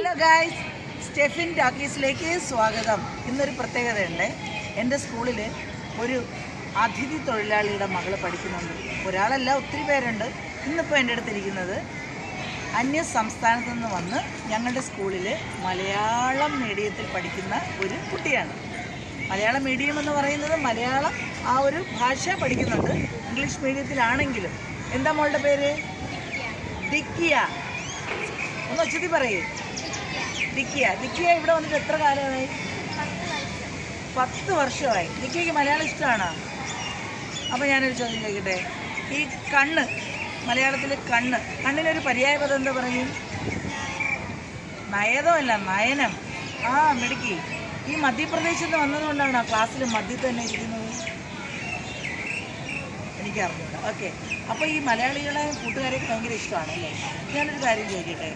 Hello guys, Stephin ടാക്കീസിലേക്ക് സ്വാഗതം. ഇന്നൊരു പ്രത്യേകതയുണ്ട്. എൻ്റെ സ്കൂളിൽ ഒരു അതിഥി തൊഴിലാളിയുടെ മകൾ പഠിക്കുന്നുണ്ട്. ഒരാളല്ല, ഒത്തിരി പേരുണ്ട്. ഇന്നിപ്പോൾ എൻ്റെ അടുത്തിരിക്കുന്നത് അന്യ സംസ്ഥാനത്തു നിന്ന് വന്ന് ഞങ്ങളുടെ സ്കൂളിൽ മലയാളം മീഡിയത്തിൽ പഠിക്കുന്ന ഒരു കുട്ടിയാണ്. മലയാളം മീഡിയം എന്ന് പറയുന്നത് മലയാളം ആ ഒരു ഭാഷ പഠിക്കുന്നുണ്ട്, ഇംഗ്ലീഷ് മീഡിയത്തിലാണെങ്കിലും. എന്താ മോളുടെ പേര്? ദിക്കിയ. ഒന്ന് ഉച്ചത്തി പറയേ. ദിക്കിയ. ഇവിടെ വന്നിട്ട് എത്ര കാലമായി? 10 വർഷമായി. ദിക്കിയക്ക് മലയാളം ഇഷ്ടമാണോ? അപ്പോൾ ഞാനൊരു ചോദ്യം ചോദിക്കട്ടെ. ഈ കണ്ണ്, മലയാളത്തിൽ കണ്ണിനൊരു പര്യായ പദം എന്താ പറയും? നയതമല്ല, നയനം. ആ മിടുക്കി. ഈ മധ്യപ്രദേശിൽ നിന്ന് വന്നതുകൊണ്ടാണ് ക്ലാസ്സിൽ മധ്യത്തിൽ തന്നെ ഇരിക്കുന്നത്. എനിക്കറിഞ്ഞൂടാ. ഓക്കെ. അപ്പോൾ ഈ മലയാളികളെ കൂട്ടുകാരെയൊക്കെ ഭയങ്കര ഇഷ്ടമാണ് അല്ലേ? ഞാനൊരു കാര്യം ചോദിക്കട്ടെ.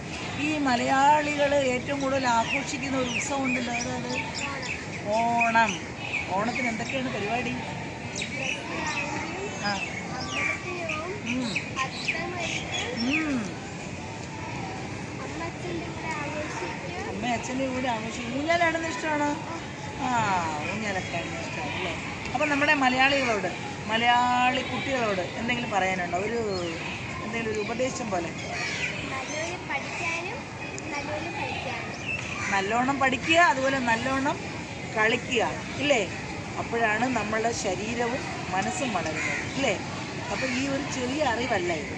ഈ മലയാളികൾ ഏറ്റവും കൂടുതൽ ആഘോഷിക്കുന്ന ഒരു ഉത്സവം ഉണ്ടല്ലോ, അതായത് ഓണം. ഓണത്തിന് എന്തൊക്കെയാണ് പരിപാടി? ആ അമ്മ അച്ഛൻ്റെ കൂടെ ആഘോഷിക്കും. ഊഞ്ഞാലാടുന്ന ഇഷ്ടമാണോ? ആ, ഊഞ്ഞാലൊക്കെ ഇഷ്ടമാണ് അല്ലേ? അപ്പം നമ്മുടെ മലയാളി കുട്ടികളോട് എന്തെങ്കിലും പറയാനുണ്ടോ? എന്തെങ്കിലും ഒരു ഉപദേശം പോലെ. നല്ലോണം പഠിക്കുക, അതുപോലെ നല്ലോണം കളിക്കുക ഇല്ലേ? അപ്പോഴാണ് നമ്മളുടെ ശരീരവും മനസ്സും വളരുന്നത് ഇല്ലേ? അപ്പോൾ ഈ ഒരു ചെറിയ അറിവല്ല ഇത്.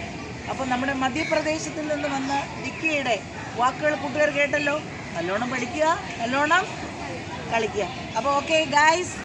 അപ്പോൾ നമ്മുടെ മധ്യപ്രദേശത്തിൽ നിന്ന് വന്ന ദിക്കിയുടെ വാക്കുകൾ കൂട്ടുകാർ കേട്ടല്ലോ. നല്ലോണം പഠിക്കുക, നല്ലോണം കളിക്കുക. അപ്പോൾ ഓക്കെ ഗായ്സ്.